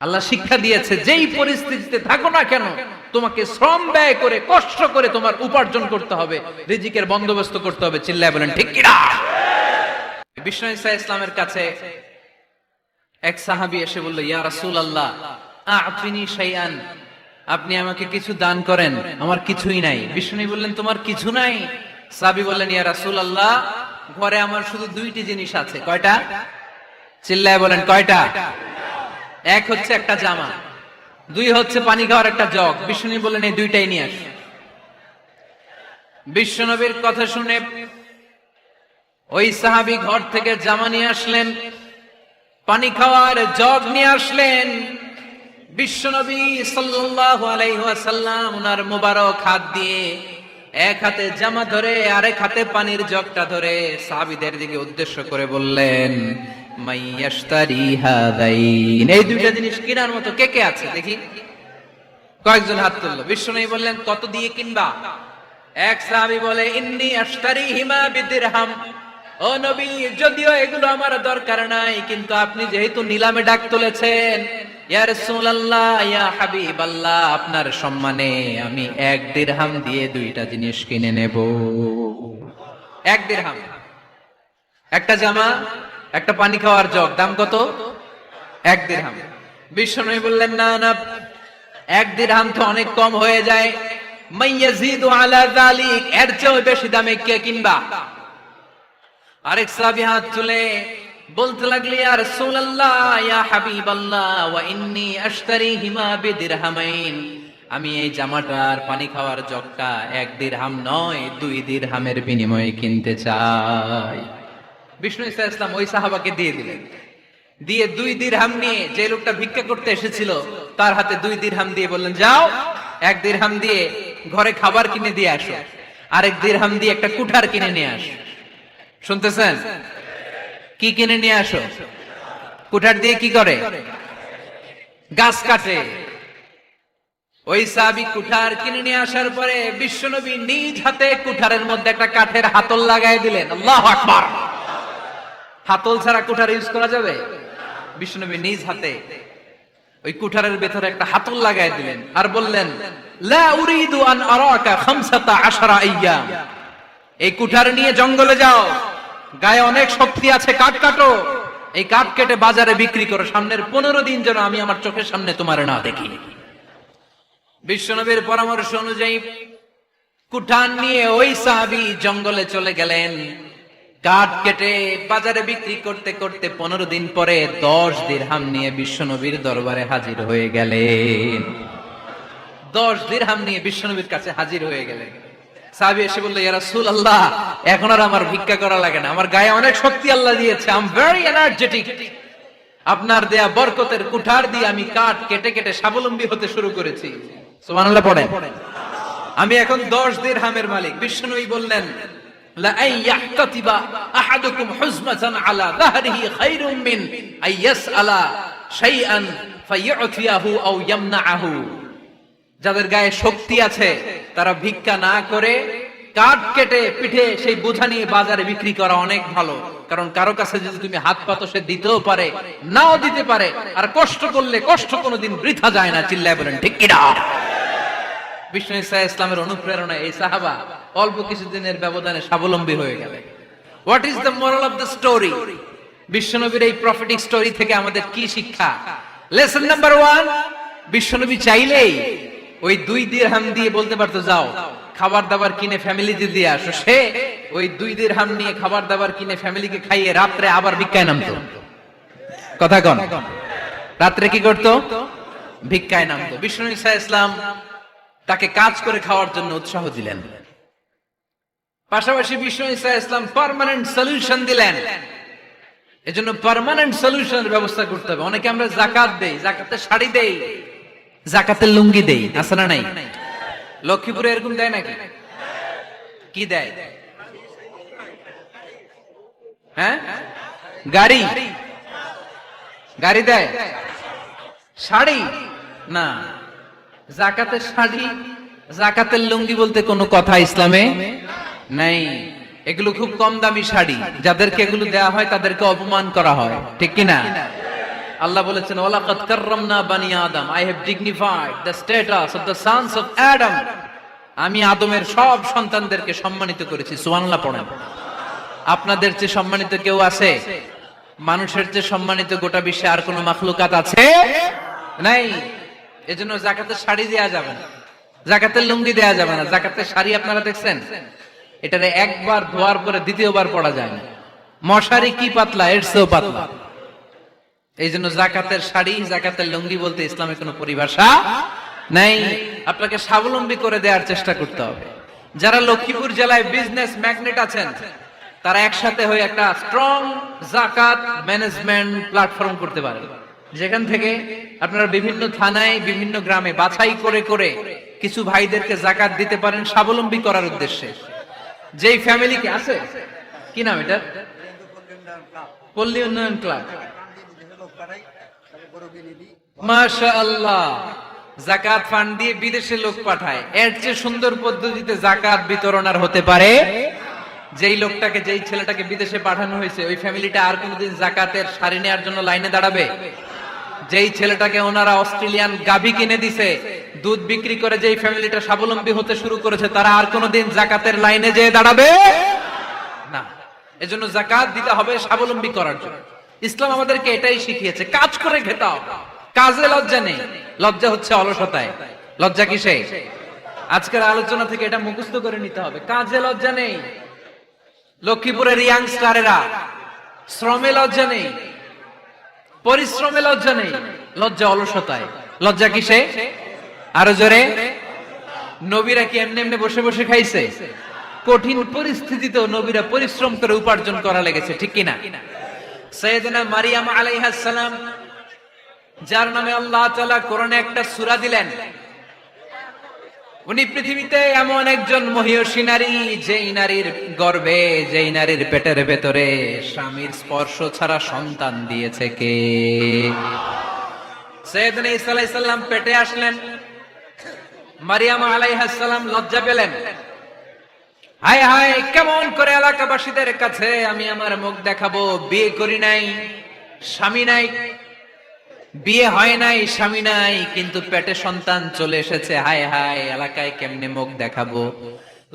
আল্লাহ শিক্ষা দিয়েছে যেই পরিস্থিতিতে থাকো না কেন তোমাকে শ্রম ব্যয় করে কষ্ট করে তোমার উপার্জন করতে হবে, রিজিকের বন্দোবস্ত করতে হবে। চিল্লায় বলেন ঠিক কিনা? বিষ্ণু ঈসা ইসলামের কাছে এক সাহাবী এসে বলল, ইয়া রাসূলুল্লাহ আ'তিনি শাইআন, আপনি আমাকে কিছু দান করেন, আমার কিছুই নাই। বিষ্ণু বললেন, তোমার কিছু নাই? সাহাবী বললেন, ইয়া রাসূলুল্লাহ ঘরে আমার শুধু দুইটি জিনিস আছে। কয়টা? চিল্লায় বলেন কয়টা? এক হচ্ছে একটা জামা, দুই হচ্ছে পানি খাওয়ার একটা জগ। বিষ্ণু বললেন, এই দুইটাই নিয়ে আস। বিশ্বনবীর কথা শুনে ওই সাহাবী ঘর থেকে জামা নিয়ে আসলেন, পানি খাওয়ার জগ নিয়ে আসলেন। বিশ্বনবী সাল্লাল্লাহু আলাইহি ওয়াসাল্লাম ওনার মোবারক হাত দিয়ে এক হাতে জামা ধরে আরেক হাতে পানির জগটা ধরে সাহাবীদের দিকে উদ্দেশ্য করে বললেন, মাইয়াশতারি হাদাইন, এই দুইটা জিনিস কেনার মতো কে কে আছে দেখি? কয়েকজন হাত তুললো। বিশ্বনবী বললেন, কত দিয়ে কিনবা? এক সাহাবী বলে, ইন্নী আশতারিহিমা বিদিরহাম, ও নবী যদিও এগুলো আমার দরকার নাই, কিন্তু আপনি যেহেতু নিলামে ডাক তুলেছেন, ইয়া রাসূলুল্লাহ ইয়া হাবিবাল্লাহ, আপনার সম্মানে আমি 1 দিরহাম দিয়ে দুইটা জিনিস কিনে নেব। 1 দিরহাম, একটা জামা, একটা পানি খাওয়ার জগ, দাম কত? 1 দিরহাম। বিশ্বনবী বললেন, না না, 1 দিরহাম তো অনেক কম হয়ে যায়, মাইয়াজিদু আলা যালিক, এর চেয়ে বেশি দামে কে কিনবা? আরেক সাহাবী হাত তুলে বলতে লাগলেন, ইয়া রাসূলুল্লাহ ইয়া হাবিবাল্লাহ ওয়া ইন্নী আশতারিহিমা বিদিরহামাইন, আমি এই জামাটার পানি খাওয়ার জগটা 1 দিরহাম নয় 2 দিরহামের বিনিময়ে কিনতে চাই। বিষ্ণু ঈসা ইসলাম ওই সাহাবাকে দিয়ে দিলেন। দিয়ে 2 দিরহাম নিয়ে যে লোকটা ভিক্ষা করতে এসেছিল তার হাতে 2 দিরহাম দিয়ে বললেন, যাও 1 দিরহাম দিয়ে ঘরে খাবার কিনে দিয়ে আসো, আরেক দিরহাম দিয়ে একটা কুঠার কিনে নিয়ে আসো। শুনতেছেন? কি কিনে নিয়ে আসো? কুঠার দিয়ে কি করে? গাছ কাটে। ওই সাহাবী কুঠার কিনে নিয়ে আসার পরে বিশ্বনবী নিজ হাতে কুঠারের মধ্যে একটা কাঠের হাতল লাগাই দিলেন। আল্লাহু আকবার! হাতল ছাড়া কুঠার ইউজ করা যাবে? বিশ্বনবী নিজ হাতে ওই কুঠারের ভেতরে একটা হাতল লাগাই দিলেন আর বললেন, লা উরিদু আন আরাকা 15 আইয়াম, এই কুঠার নিয়ে জঙ্গলে যাও, গায়ে অনেক শক্তি আছে, কাঠ কাটো, এই কাঠ কেটে বাজারে বিক্রি করো, সামনের 15 দিন যেন আমি আমার চোখের সামনে তোমার না দেখি। বিশ্বনবীর পরামর্শ অনুযায়ী কুঠার নিয়ে ওই সাহাবী জঙ্গলে চলে গেলেন। কাঠ কেটে বাজারে বিক্রি করতে করতে 15 দিন পরে 10 দিরহাম নিয়ে বিশ্বনবীর দরবারে হাজির হয়ে গেলেন। 10 দিরহাম নিয়ে বিশ্বনবীর কাছে হাজির হয়ে গেলেন। সাহাবী এসে বলল, ইয়া রাসূলুল্লাহ এখন আর আমার ভিক্ষা করা লাগে না, আমার গায়ে অনেক শক্তি আল্লাহ দিয়েছে, আই এম ভেরি এনার্জেটিক, আপনার দেয়া বরকতের কুঠার দিয়ে আমি কাঠ কেটে কেটে স্বাবলম্বী হতে শুরু করেছি। সুবহানাল্লাহ পড়েন। আমি এখন 10 দিরহামের মালিক। বিশ্বনবী বললেন, লা আইয়াহতাতিবা আহাদুকুম হুজমাতান আলা যাহরিহি খায়রুম মিন আইয়াসআলা শাইআন ফায়ু'তিয়াহু আও ইয়ামনাহু, যাদের গায়ে শক্তি আছে তারা ভিক্ষা না করে কাঠ কেটে পিঠে সেই বোঝা নিয়ে বাজারে বিক্রি করা অনেক ভালো। কারণ কারো কাছে যদি তুমি হাত পাতো সে দিতেও পারে, নাও দিতে পারে, আর কষ্ট করলে কষ্ট কোনোদিন বৃথা যায় না। চিল্লায় বলেন ঠিক কিনা? বিষ্ণু ঈসা ইসলামের অনুপ্রেরণায় এই সাহাবা অল্প কিছুদিনের ব্যবধানে স্বাবলম্বী হয়ে গেলেন। What is the moral of the story? বিশ্বনবীর এই প্রফেটিক স্টোরি থেকে আমাদের কি শিক্ষা? লেসন নাম্বার 1, বিশ্বনবী চাইলেই ওই 2 দিরহাম দিয়ে বলতে পারতো, যাও খাবার দাবার কিনে ফ্যামিলিতে দিয়ে আসো। সে ওই 2 দিরহাম নিয়ে খাবার দাবার কিনে ফ্যামিলিকে খাইয়ে রাত্রে আবার ভিক্ষায় নামতো। কথা কন, রাত্রে কি করতো? ভিক্ষায় নামতো। বিষ্ণু ঈসা ইসলাম তাকে কাজ করে খাওয়ার জন্য উৎসাহ দিলেন। পাশাপাশি বিষ্ণু ঈসা ইসলাম পার্মানেন্ট সলিউশন দিলেন। এজন্য পার্মানেন্ট সলিউশনের ব্যবস্থা করতে হবে। অনেকে আমরা যাকাত দেই, যাকাতের শাড়ি দেই, যাকাতের লুঙ্গি দেই, আছে না নাই? লক্ষ্মীপুরে এরকম দেয় নাকি? কি দেয়? হ্যাঁ, গাড়ি, গাড়ি দেয়, শাড়ি না। যাকাতের শাড়ি, যাকাতের লুঙ্গি বলতে কোনো কথা ইসলামে নাই। এগুলো খুব কম দামি শাড়ি, যাদেরকে এগুলো দেয়া হয় তাদেরকে অপমান করা হয়, ঠিক কিনা? আল্লাহ বলেছেন ওয়ালাকাদ কাররামনা বানি আদম, I have dignified the status of the sons of Adam. আমি আদমের সব সন্তানদেরকে সম্মানিত করেছি। সুবহানাল্লাহ পড়েন। আপনাদের চেয়ে সম্মানিত কেউ আছে? মানুষের চেয়ে সম্মানিত গোটা বিশ্বে আর কোনো মাখলুকাত আছে? নাই। এজন্য যাকাতের শাড়ি দেয়া যাবে না, যাকাতের লুঙ্গি দেয়া যাবে না। যাকাতের শাড়ি আপনারা দেখছেন, এটারে একবার ধোয়ার পরে দ্বিতীয়বার পরা যায় না। মশারি কি পাতলা, এর চেয়েও পাতলা। এই জন্য যাকাতের শাড়ি, যাকাতের লুঙ্গি বলতে ইসলামে কোনো পরিভাষা নাই। আপনাকে স্বাবলম্বী করে দেওয়ার চেষ্টা করতে হবে। যারা লক্ষ্মীপুর জেলায় বিজনেস ম্যাগনেট আছেন, তারা একসাথে হয়ে একটা স্ট্রং যাকাত ম্যানেজমেন্ট প্ল্যাটফর্ম করতে পারেন, যেখান থেকে আপনারা বিভিন্ন থানায়, বিভিন্ন গ্রামে বাছাই করে করে কিছু ভাইদেরকে যাকাত দিতে পারেন স্বাবলম্বী করার উদ্দেশ্যে। যেই ফ্যামিলিকে আছে, কি নাম এটা, পল্লী উন্নয়ন ক্লাব, মাশাআল্লাহ, যাকাত ফান্ড দিয়ে বিদেশে লোক পাঠায়। এর চেয়ে সুন্দর পদ্ধতিতে যাকাত বিতরণ আর হতে পারে? যেই লোকটাকে, যেই ছেলেটাকে বিদেশে পাঠানো হয়েছে, ওই ফ্যামিলিটা আর কোনোদিন যাকাতের শাড়ি নেওয়ার জন্য লাইনে দাঁড়াবে? যেই ছেলেটাকে ওনারা অস্ট্রেলিয়ান গাভী কিনে দিছে, দুধ বিক্রি করে যেই ফ্যামিলিটা স্বাবলম্বী হতে শুরু করেছে, তারা আর কোনোদিন যাকাতের লাইনে যেয়ে দাঁড়াবে না। এজন্য যাকাত দিতে হবে স্বাবলম্বী করার জন্য। ইসলাম আমাদেরকে এটাই শিখিয়েছে, কাজ করে খেতে হবে। কাজে লজ্জা নেই, লজ্জা হচ্ছে অলসতায়। লজ্জা কিসে? আজকের আলোচনা থেকে এটা মুখস্থ করে নিতে হবে, কাজে লজ্জা নেই। লক্ষ্মীপুরের ইয়াংস্টারেরা শ্রমে লজ্জা নেই, পরিশ্রমে লজ্জা নেই, লজ্জা অলসতায়। লজ্জা কিসে? আরো জোরে। নবীরা কি এমনি এমনি বসে বসে খাইছে? কঠিন পরিস্থিতিতেও নবীরা পরিশ্রম করে উপার্জন করা লেগেছে, ঠিক কিনা? সাইয়েদনা মারিয়াম আলাইহিস সালাম, যার নামে আল্লাহ তাআলা কোরআনে একটা সূরা দিলেন, উনি পৃথিবীতে এমন একজন মহিয়সী নারী, যেই নারীর গর্ভে, যেই নারীর পেটের ভেতরে স্বামীর স্পর্শ ছাড়া সন্তান দিয়েছে কে? সাইয়েদনা ঈসা আলাইহিস সালাম পেটে আসলেন। মারিয়াম আলাইহিস সালাম লজ্জা পেলেন। হায় হায়, কেমন করে এলাকাবাসীদের কাছে আমি আমার মুখ দেখাবো? বিয়ে করি নাই, স্বামী নাই, বিয়ে হয় নাই, স্বামী নাই, কিন্তু পেটে সন্তান চলে এসেছে। হায় হায়, এলাকায় কেমনে মুখ দেখাবো?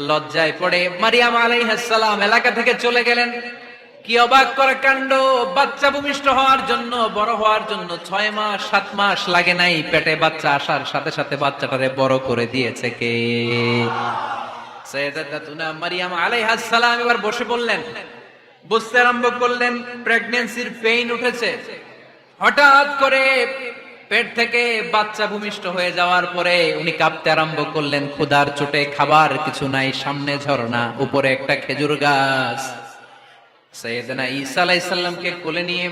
লজ্জায় পড়ে মারিয়াম আলাইহিস সালাম এলাকা থেকে চলে গেলেন। কি অবাক করা কাণ্ড! বাচ্চা ভূমিষ্ঠ হওয়ার জন্য, বড় হওয়ার জন্য 6 মাস 7 মাস লাগে নাই, পেটে বাচ্চা আসার সাথে সাথে বাচ্চাটারে বড় করে দিয়েছে কে? সাইয়েদাতুনা মারিয়াম আলাইহিস সালাম এবার বসে পড়লেন, বুঝতে আরম্ভ করলেন প্রেগন্যান্সির পেইন উঠেছে। হঠাৎ করে পেট থেকে বাচ্চা ভূমিষ্ঠ হয়ে যাওয়ার পরে উনি কাঁপতে আরম্ভ করলেন। ক্ষুধার চোটে খাবার কিছু নাই, সামনে ঝর্ণা, উপরে একটা খেজুর গাছ। সাইয়েদনা ঈসা আলাইহিস সালামকে কোলে নিয়ে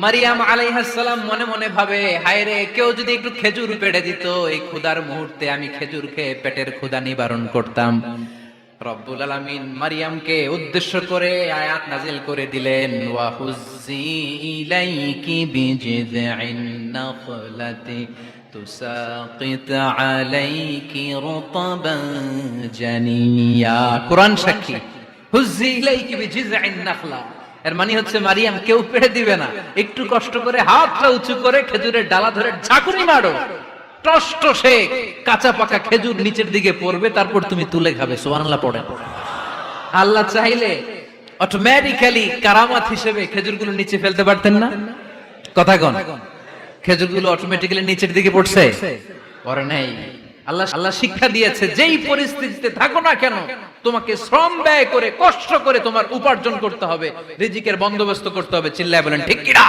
মারিয়াম আলাইহিস সালাম মনে মনে ভাবে, হায় রে, কেউ যদি একটু খেজুর পেড়ে দিত, এই ক্ষুধার মুহূর্তে আমি খেজুর খেয়ে পেটের ক্ষুধা নিবারণ করতাম। রব্বুল আলামিন মারিয়ামকে উদ্দেশ্য করে আয়াত নাজিল করে দিলেন, ওয়া হুজ্জি ইলাইকি বিজিযিন নাখলাতি তুসাকিত আলাইকি রুতাবান জানিয়া। কোরআন সাক্ষী, হুজ্জি ইলাইকি বিজিযিন নাখলা, এর মানে হচ্ছে মারিয়াম, কেউ পেড়ে দিবে না, একটু কষ্ট করে হাতটা উঁচু করে খেজুরের ডালা ধরে ঝাঁকুনি মারো, টসটসে কাঁচা পাকা খেজুর নিচের দিকে পড়বে, তারপর তুমি তুলে খাবে। সুবহানাল্লাহ পড়েন। আল্লাহ চাইলে অটোমেটিক্যালি কারামাত হিসেবে খেজুরগুলো নিচে ফেলতে পারতেন না? কথা কোন? খেজুরগুলো অটোমেটিক্যালি নিচের দিকে পড়ছে? পড়ে নাই। আল্লাহ শিক্ষা দিয়েছে, যেই পরিস্থিতিতে থাকো না কেন, তোমাকে শ্রম ব্যয় করে, কষ্ট করে তোমার উপার্জন করতে হবে, রিজিকের বন্দোবস্ত করতে হবে। চিল্লায় বলেন ঠিক কিনা?